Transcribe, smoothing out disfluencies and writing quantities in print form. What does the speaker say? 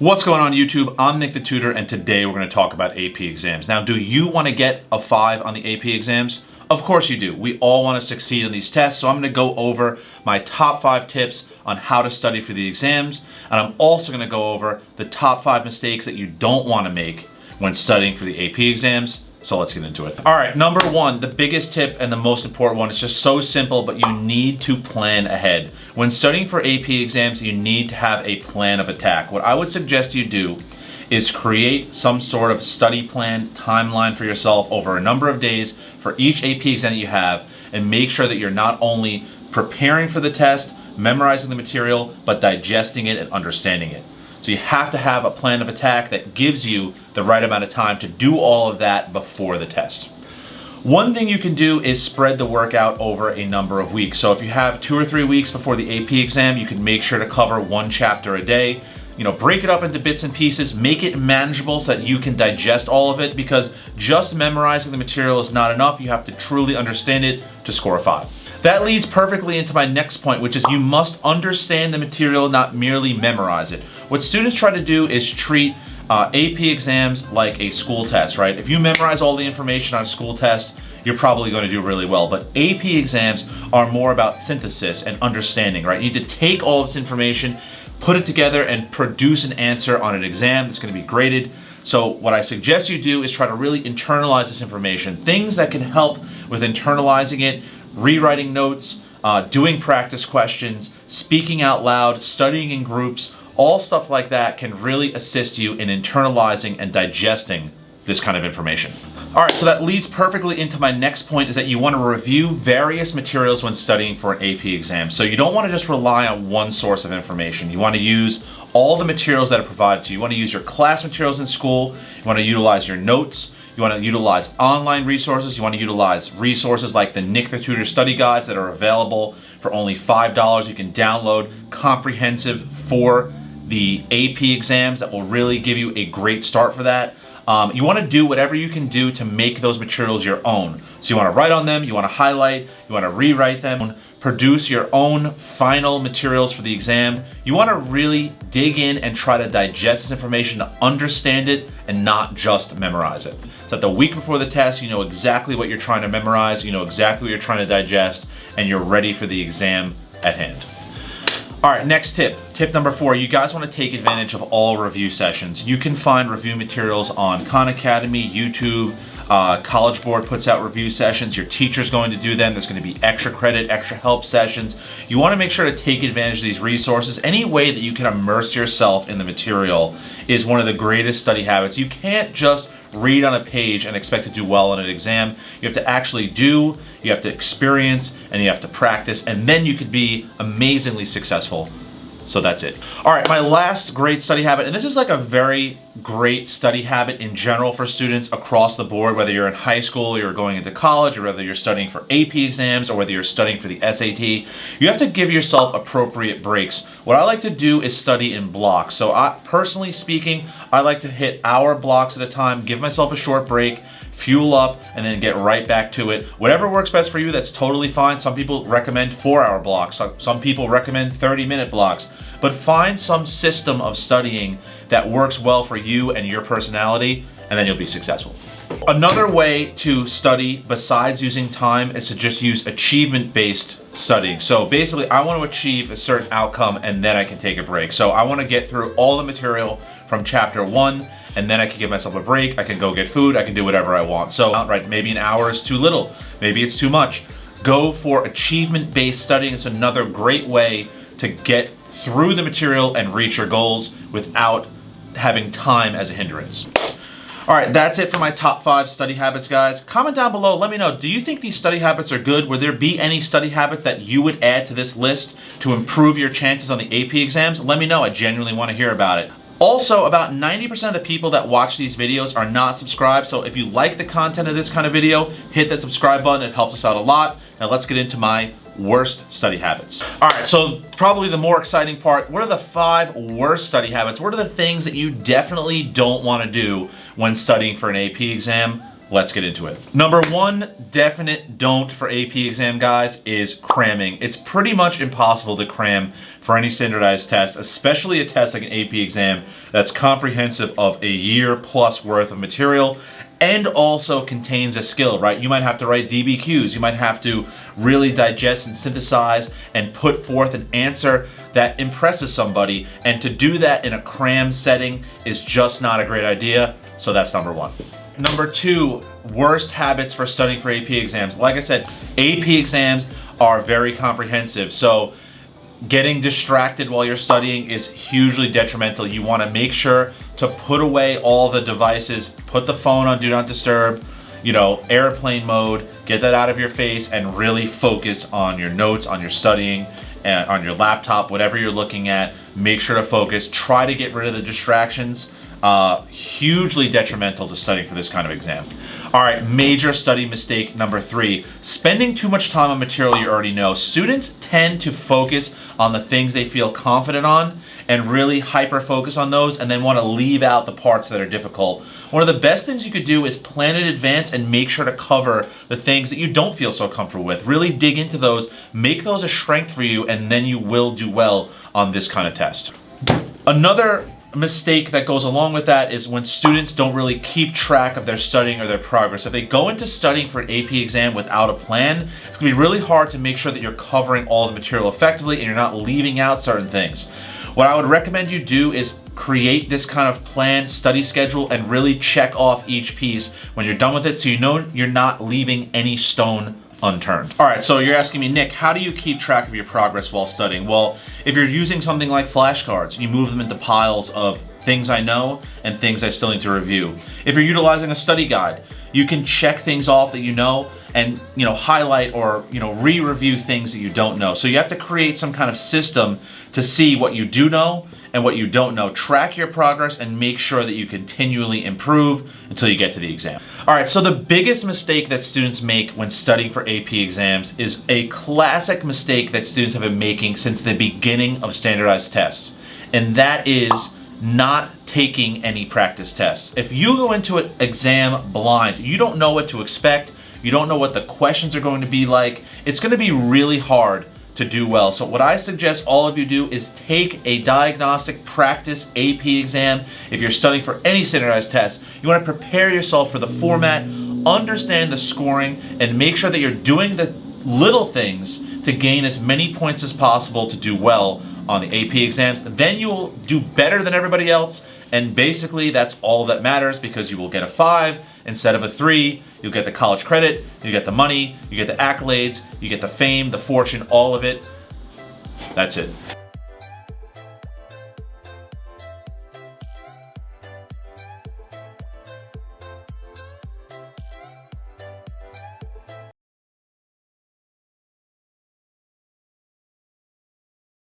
What's going on YouTube? I'm Nick the Tutor, and today we're going to talk about AP exams. Now, do you want to get a 5 on the AP exams? Of course you do. We all want to succeed in these tests, so I'm going to go over my top 5 tips on how to study for the exams, and I'm also going to go over the top 5 mistakes that you don't want to make when studying for the AP exams. So let's get into it. All right, number 1, the biggest tip and the most important one. It's just so simple, but you need to plan ahead. When studying for AP exams, you need to have a plan of attack. What I would suggest you do is create some sort of study plan timeline for yourself over a number of days for each AP exam that you have, and make sure that you're not only preparing for the test, memorizing the material, but digesting it and understanding it. So you have to have a plan of attack that gives you the right amount of time to do all of that before the test. One thing you can do is spread the work out over a number of weeks. So if you have 2 or 3 weeks before the AP exam, you can make sure to cover 1 chapter a day. Break it up into bits and pieces, make it manageable so that you can digest all of it, because just memorizing the material is not enough. You have to truly understand it to score a 5. That leads perfectly into my next point, which is you must understand the material, not merely memorize it. What students try to do is treat AP exams like a school test, right? If you memorize all the information on a school test, you're probably going to do really well. But AP exams are more about synthesis and understanding, right? You need to take all of this information, put it together, and produce an answer on an exam that's going to be graded. So what I suggest you do is try to really internalize this information. Things that can help with internalizing it: rewriting notes, doing practice questions, speaking out loud, studying in groups. All stuff like that can really assist you in internalizing and digesting this kind of information. All right, so that leads perfectly into my next point, is that you want to review various materials when studying for an AP exam. So you don't want to just rely on one source of information. You want to use all the materials that are provided to you. You want to use your class materials in school. You want to utilize your notes. You want to utilize online resources. You want to utilize resources like the Nick the Tutor study guides that are available for only $5. You can download comprehensive for the AP exams that will really give you a great start for that. You want to do whatever you can do to make those materials your own. So you want to write on them, you want to highlight, you want to rewrite them, produce your own final materials for the exam. You want to really dig in and try to digest this information, to understand it and not just memorize it. So that the week before the test, you know exactly what you're trying to memorize, you know exactly what you're trying to digest, and you're ready for the exam at hand. All right, next tip. Tip number 4, you guys want to take advantage of all review sessions. You can find review materials on Khan Academy, YouTube. College Board puts out review sessions. Your teacher's going to do them. There's going to be extra credit, extra help sessions. You want to make sure to take advantage of these resources. Any way that you can immerse yourself in the material is one of the greatest study habits. You can't just read on a page and expect to do well on an exam. You have to actually do, you have to experience, and you have to practice, and then you could be amazingly successful. So that's it. All right, my last great study habit, and this is like a very great study habit in general for students across the board, whether you're in high school, or you're going into college, or whether you're studying for AP exams, or whether you're studying for the SAT. You have to give yourself appropriate breaks. What I like to do is study in blocks. So personally speaking, I like to hit hour blocks at a time, give myself a short break, fuel up, and then get right back to it. Whatever works best for you, that's totally fine. Some people recommend 4-hour blocks. Some people recommend 30-minute blocks. But find some system of studying that works well for you and your personality, and then you'll be successful. Another way to study besides using time is to just use achievement-based studying. So basically, I want to achieve a certain outcome, and then I can take a break. So I want to get through all the material from chapter 1, and then I can give myself a break. I can go get food. I can do whatever I want. So right, maybe an hour is too little. Maybe it's too much. Go for achievement-based studying. It's another great way to get through the material and reach your goals without having time as a hindrance. All right, that's it for my top 5 study habits, guys. Comment down below, let me know, do you think these study habits are good? Would there be any study habits that you would add to this list to improve your chances on the AP exams? Let me know, I genuinely want to hear about it. Also, about 90% of the people that watch these videos are not subscribed, so if you like the content of this kind of video, hit that subscribe button, it helps us out a lot. Now let's get into my worst study habits. All right, so probably the more exciting part, what are the 5 worst study habits? What are the things that you definitely don't want to do when studying for an AP exam? Let's get into it. Number one definite don't for AP exam, guys, is cramming. It's pretty much impossible to cram for any standardized test, especially a test like an AP exam that's comprehensive of a year plus worth of material and also contains a skill, right? You might have to write DBQs. You might have to really digest and synthesize and put forth an answer that impresses somebody. And to do that in a cram setting is just not a great idea. So that's number one. Number two, worst habits for studying for AP exams. Like I said, AP exams are very comprehensive. So getting distracted while you're studying is hugely detrimental. You want to make sure to put away all the devices, put the phone on do not disturb, airplane mode, get that out of your face and really focus on your notes, on your studying, and on your laptop, whatever you're looking at. Make sure to focus. Try to get rid of the distractions. Hugely detrimental to studying for this kind of exam. All right, major study mistake number three, spending too much time on material you already know. Students tend to focus on the things they feel confident on and really hyper focus on those and then want to leave out the parts that are difficult. One of the best things you could do is plan in advance and make sure to cover the things that you don't feel so comfortable with. Really dig into those, make those a strength for you, and then you will do well on this kind of test. Another mistake that goes along with that is when students don't really keep track of their studying or their progress. If they go into studying for an AP exam without a plan, it's gonna be really hard to make sure that you're covering all the material effectively and you're not leaving out certain things. What I would recommend you do is create this kind of planned study schedule and really check off each piece when you're done with it so you know you're not leaving any stone unturned. All right, so you're asking me, Nick, how do you keep track of your progress while studying? Well, if you're using something like flashcards, you move them into piles of things I know and things I still need to review. If you're utilizing a study guide, you can check things off that you know and highlight or re-review things that you don't know. So you have to create some kind of system to see what you do know and what you don't know. Track your progress and make sure that you continually improve until you get to the exam. All right, so the biggest mistake that students make when studying for AP exams is a classic mistake that students have been making since the beginning of standardized tests, and that is not taking any practice tests. If you go into an exam blind, you don't know what to expect, you don't know what the questions are going to be like, it's going to be really hard to do well. So what I suggest all of you do is take a diagnostic practice AP exam. If you're studying for any standardized test, you want to prepare yourself for the format, understand the scoring, and make sure that you're doing the little things to gain as many points as possible to do well on the AP exams. Then you will do better than everybody else, and basically that's all that matters because you will get a 5 instead of a 3. You'll get the college credit, you get the money, you get the accolades, you get the fame, the fortune, all of it. That's it.